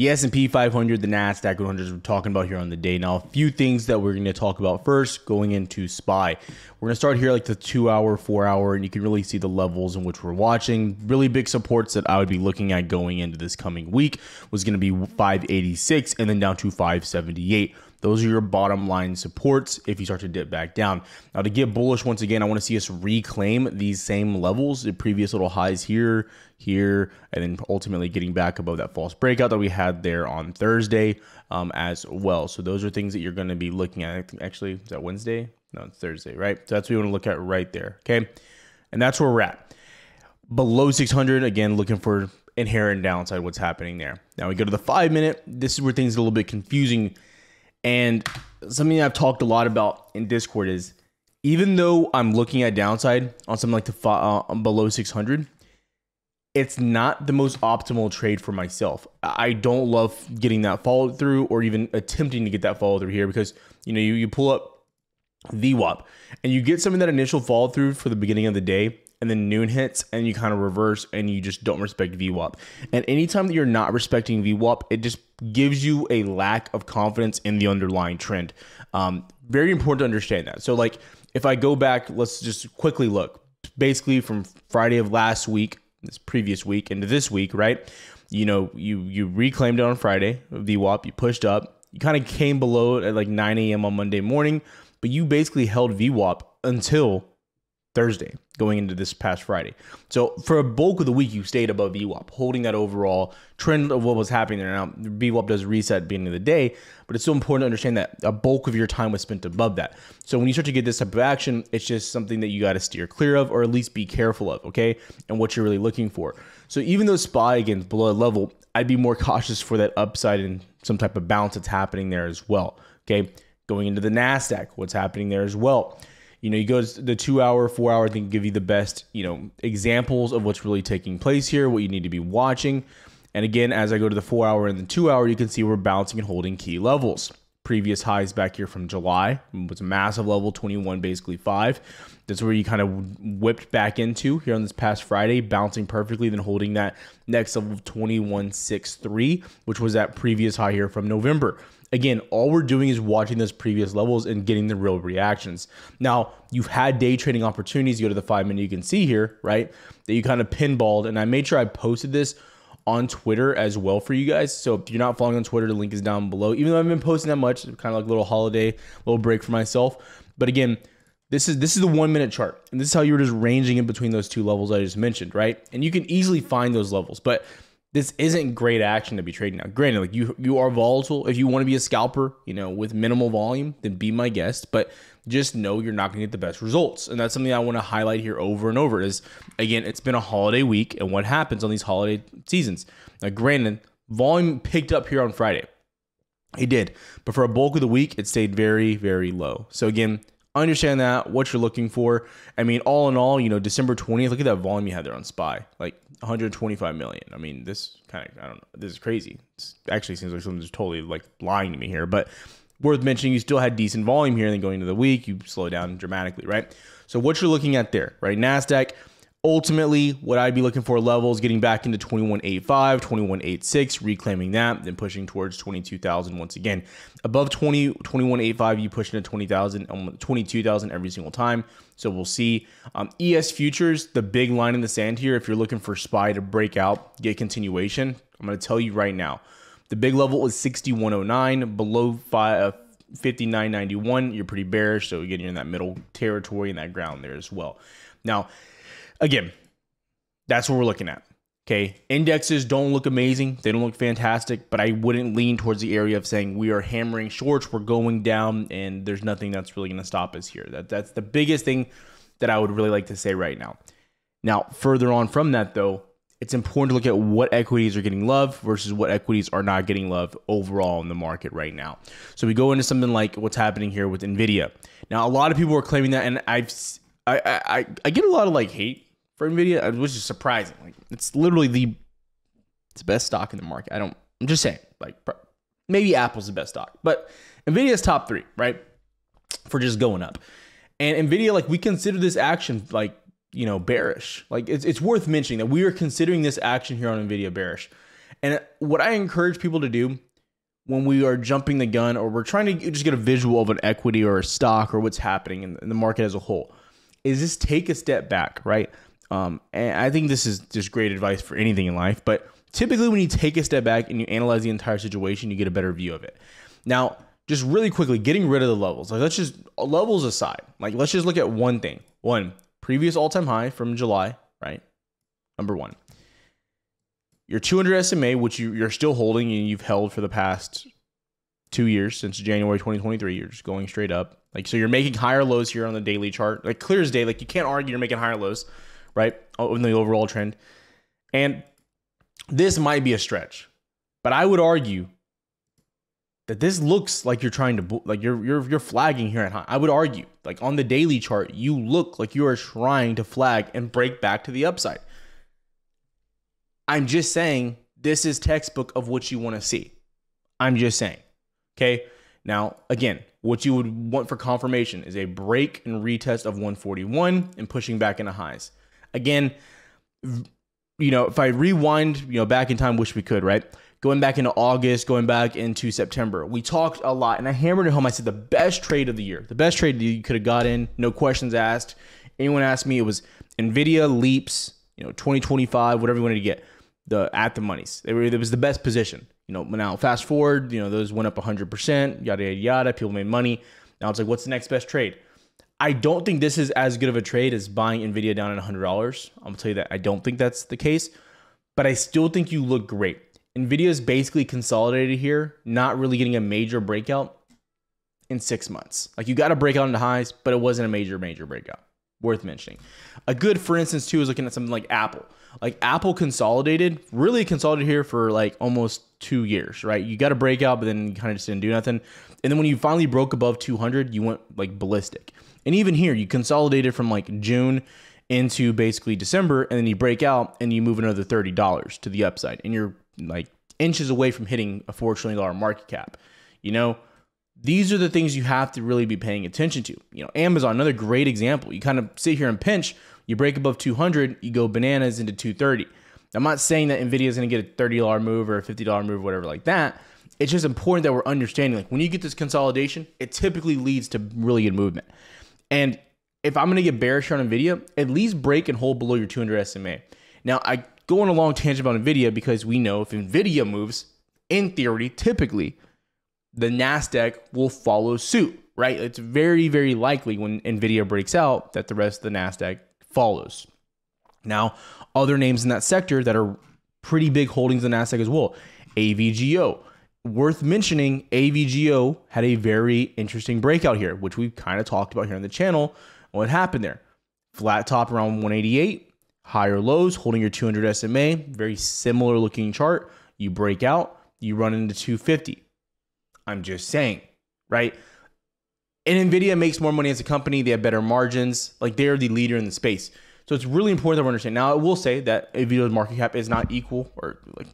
the S&P 500, the NASDAQ 100 we're talking about here on the day. Now, a few things that we're going to talk about first going into SPY. We're going to start here like the 2 hour, 4 hour, and you can really see the levels in which we're watching. Really big supports that I would be looking at going into this coming week was going to be 586 and then down to 578. Those are your bottom line supports if you start to dip back down. Now, to get bullish once again, I want to see us reclaim these same levels, the previous little highs here, and then ultimately getting back above that false breakout that we had there on Thursday as well. So those are things that you're going to be looking at. Actually, is that Wednesday? No, it's Thursday, right? So that's what you want to look at right there, okay? And that's where we're at. Below 600, again, looking for inherent downside, what's happening there. Now we go to the 5 minute. This is where things are a little bit confusing. And something I've talked a lot about in Discord is even though I'm looking at downside on something like the below 600, it's not the most optimal trade for myself. I don't love getting that follow through or even attempting to get that follow through here because, you know, you pull up VWAP and you get some of that initial follow through for the beginning of the day, and then noon hits and you kind of reverse and you just don't respect VWAP. And anytime that you're not respecting VWAP, it just gives you a lack of confidence in the underlying trend. Very important to understand that. So like if I go back, let's just quickly look basically from Friday of last week, this previous week into this week, right? You know, you reclaimed it on Friday, VWAP, you pushed up, you kind of came below it at like 9 a.m. on Monday morning, but you basically held VWAP until Thursday going into this past Friday. So for a bulk of the week, you stayed above VWAP, holding that overall trend of what was happening there. Now, VWAP does reset at the beginning of the day, but it's so important to understand that a bulk of your time was spent above that. So when you start to get this type of action, it's just something that you got to steer clear of or at least be careful of, okay? And what you're really looking for. So even though SPY, again, below a level, I'd be more cautious for that upside and some type of bounce that's happening there as well, okay? Going into the NASDAQ, what's happening there as well. You know, you go to the 2 hour, 4 hour, I think give you the best, you know, examples of what's really taking place here, what you need to be watching. And again, as I go to the 4 hour and the 2 hour, you can see we're bouncing and holding key levels. Previous highs back here from July was a massive level, 21, basically 5. That's where you kind of whipped back into here on this past Friday, bouncing perfectly, then holding that next level of 21.63, which was that previous high here from November. Again, all we're doing is watching those previous levels and getting the real reactions. Now, you've had day trading opportunities. You go to the 5 minute, you can see here, right, that you kind of pinballed. And I made sure I posted this on Twitter as well for you guys. So if you're not following on Twitter, the link is down below. Even though I haven't been posting that much, kind of like a little holiday, little break for myself. But again, this is the 1 minute chart. And this is how you were just ranging in between those two levels I just mentioned, right? And you can easily find those levels. But this isn't great action to be trading now. Granted, like you are volatile. If you want to be a scalper, you know, with minimal volume, then be my guest. But just know you're not going to get the best results. And that's something I want to highlight here over and over is, again, it's been a holiday week. And what happens on these holiday seasons? Now, granted, volume picked up here on Friday. It did. But for a bulk of the week, it stayed very, very low. So again, understand that, what you're looking for. I mean, all in all, you know, December 20th, look at that volume you had there on SPY, like 125 million. I mean, this kind of, I don't know, this is crazy. It actually seems like someone's totally like lying to me here, but worth mentioning, you still had decent volume here, and then going into the week, you slow down dramatically, right? So what you're looking at there, right? NASDAQ, ultimately, what I'd be looking for levels, getting back into 21.85, 21.86, reclaiming that, then pushing towards 22,000 once again. Above 21.85, you push into 20,000, 22,000 every single time. So we'll see. ES futures, the big line in the sand here, if you're looking for SPY to break out, get continuation, I'm going to tell you right now, the big level is 61.09, below 59.91, you're pretty bearish. So again, you're in that middle territory in that ground there as well. Now, again, that's what we're looking at. Okay. Indexes don't look amazing. They don't look fantastic, but I wouldn't lean towards the area of saying we are hammering shorts, we're going down, and there's nothing that's really going to stop us here. That's the biggest thing that I would really like to say right now. Now, further on from that, though, it's important to look at what equities are getting love versus what equities are not getting love overall in the market right now. So we go into something like what's happening here with NVIDIA. Now, a lot of people are claiming that, and I get a lot of like hate for NVIDIA, which is surprising. Like, it's literally it's the best stock in the market. I'm just saying, like, maybe Apple's the best stock, but NVIDIA's top 3, right? For just going up. And NVIDIA, like, we consider this action like, you know, bearish. Like, it's worth mentioning that we are considering this action here on NVIDIA bearish. And what I encourage people to do when we are jumping the gun or we're trying to just get a visual of an equity or a stock or what's happening in the market as a whole is just take a step back, right? And I think this is just great advice for anything in life, but typically when you take a step back and you analyze the entire situation, you get a better view of it. Now, just really quickly, getting rid of the levels. Like, let's just, levels aside, like, let's just look at one thing. One, previous all-time high from July, right? Number one. Your 200 SMA, which you're still holding and you've held for the past 2 years, since January 2023, you're just going straight up. Like, so you're making higher lows here on the daily chart. Like, clear as day, like, you can't argue you're making higher lows, right? In the overall trend. And this might be a stretch, but I would argue that this looks like you're trying to, like you're flagging here at high. I would argue, like on the daily chart, you look like you are trying to flag and break back to the upside. I'm just saying this is textbook of what you want to see. I'm just saying. Okay. Now, again, what you would want for confirmation is a break and retest of 141 and pushing back into highs. Again, if I rewind, back in time, wish we could, right? Going back into August, going back into September, we talked a lot and I hammered it home. I said the best trade of the year, the best trade that you could have got in, no questions asked. Anyone asked me, it was NVIDIA, Leaps, 2025, whatever you wanted to get, at the monies. It was the best position. Now fast forward, those went up 100%, yada, yada, yada. People made money. Now it's like, what's the next best trade? I don't think this is as good of a trade as buying NVIDIA down at $100. I'm gonna tell you that I don't think that's the case, but I still think you look great. NVIDIA is basically consolidated here, not really getting a major breakout in 6 months. Like, you got to break out into highs, but it wasn't a major breakout. Worth mentioning. A good, for instance, too, is looking at something like Apple. Like, Apple really consolidated here for like almost 2 years, right? You got to break out, but then you kind of just didn't do nothing. And then when you finally broke above 200, you went like ballistic. And even here, you consolidated from like June into basically December, and then you break out and you move another $30 to the upside, and you're like inches away from hitting a $4 trillion market cap. These are the things you have to really be paying attention to. Amazon, another great example. You kind of sit here and pinch, you break above 200, you go bananas into 230. I'm not saying that NVIDIA is going to get a $30 move or a $50 move or whatever like that. It's just important that we're understanding, like, when you get this consolidation, it typically leads to really good movement. And if I'm going to get bearish on NVIDIA, at least break and hold below your 200 SMA. Now, I go on a long tangent about NVIDIA because we know if NVIDIA moves, in theory, typically, the NASDAQ will follow suit, right? It's very, very likely when NVIDIA breaks out that the rest of the NASDAQ follows. Now, other names in that sector that are pretty big holdings in the NASDAQ as well. AVGO. Worth mentioning, AVGO had a very interesting breakout here, which we've kind of talked about here on the channel. What happened there? Flat top around 188. Higher lows, holding your 200 SMA, very similar looking chart. You break out, you run into 250. I'm just saying, right? And NVIDIA makes more money as a company. They have better margins. Like, they're the leader in the space. So it's really important that we understand. Now, I will say that NVIDIA's market cap is not equal or like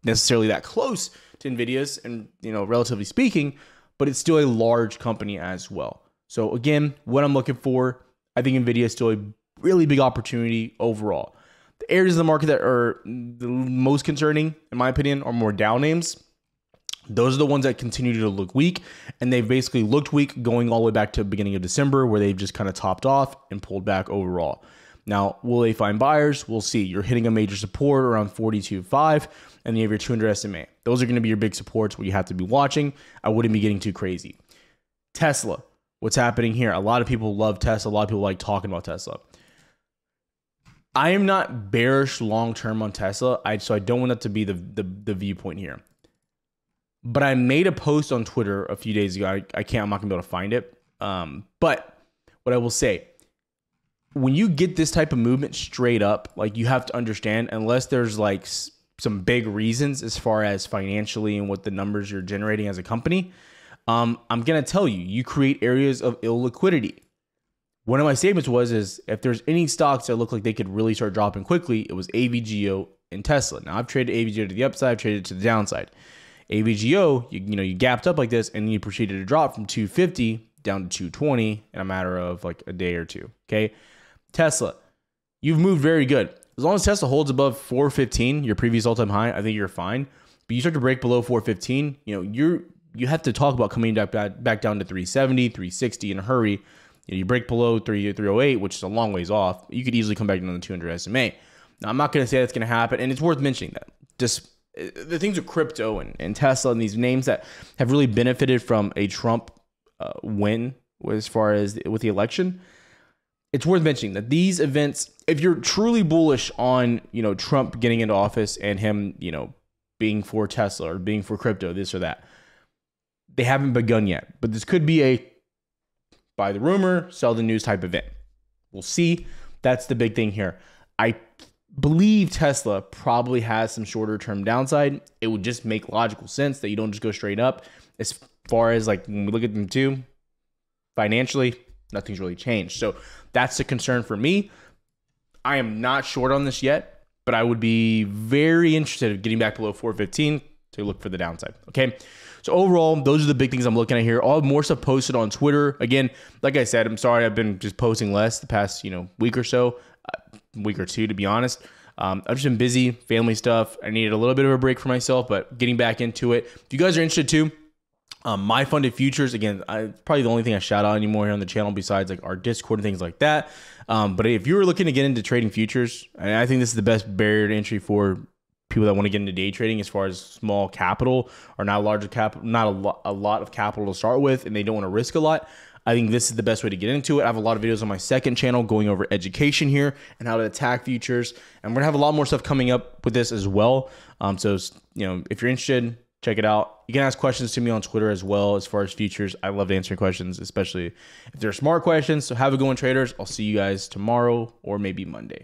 necessarily that close to NVIDIA's, and relatively speaking, but it's still a large company as well. So again, what I'm looking for, I think NVIDIA is still a really big opportunity overall. The areas of the market that are the most concerning, in my opinion, are more down names. Those are the ones that continue to look weak, and they've basically looked weak going all the way back to the beginning of December, where they've just kind of topped off and pulled back overall. Now, will they find buyers? We'll see. You're hitting a major support around 42.5, and you have your 200 SMA. Those are going to be your big supports where you have to be watching. I wouldn't be getting too crazy. Tesla, what's happening here? A lot of people love Tesla. A lot of people like talking about Tesla. I am not bearish long-term on Tesla, so I don't want that to be the viewpoint here. But I made a post on Twitter a few days ago. I'm not going to be able to find it. But what I will say, when you get this type of movement straight up, like, you have to understand, unless there's like some big reasons as far as financially and what the numbers you're generating as a company, I'm going to tell you, you create areas of illiquidity. One of my statements is if there's any stocks that look like they could really start dropping quickly, it was AVGO and Tesla. Now, I've traded AVGO to the upside, I've traded it to the downside. AVGO, you gapped up like this, and you proceeded to drop from 250 down to 220 in a matter of like a day or two. Okay. Tesla, you've moved very good. as long as Tesla holds above 415, your previous all-time high, I think you're fine. But you start to break below 415, you have to talk about coming back down to 370, 360 in a hurry. You break below 308, which is a long ways off. You could easily come back down to the 200 SMA. Now, I'm not going to say that's going to happen, and it's worth mentioning that. Just the things with crypto and Tesla and these names that have really benefited from a Trump win as far as with the election, it's worth mentioning that these events, if you're truly bullish on, Trump getting into office and him, being for Tesla or being for crypto, this or that, they haven't begun yet. But this could be a buy the rumor, sell the news type event. We'll see. That's the big thing here. I believe Tesla probably has some shorter term downside. It would just make logical sense that you don't just go straight up. As far as like when we look at them too, financially, nothing's really changed. So that's the concern for me. I am not short on this yet, but I would be very interested in getting back below 415 to look for the downside. Okay. So overall, those are the big things I'm looking at here. I'll have more stuff posted on Twitter. Again, like I said, I'm sorry I've been just posting less the past, week or so. Week or two, to be honest. I've just been busy, family stuff. I needed a little bit of a break for myself, but getting back into it. If you guys are interested too, my funded futures, again, probably the only thing I shout out anymore here on the channel besides like our Discord and things like that. But if you were looking to get into trading futures, I think this is the best barrier to entry for people that want to get into day trading as far as small capital or not larger capital, not a lot of capital to start with, and they don't want to risk a lot. I think this is the best way to get into it. I have a lot of videos on my second channel going over education here and how to attack futures. And we're going to have a lot more stuff coming up with this as well. So, if you're interested, check it out. You can ask questions to me on Twitter as well as far as futures. I love answering questions, especially if they're smart questions. So have a good one, traders. I'll see you guys tomorrow or maybe Monday.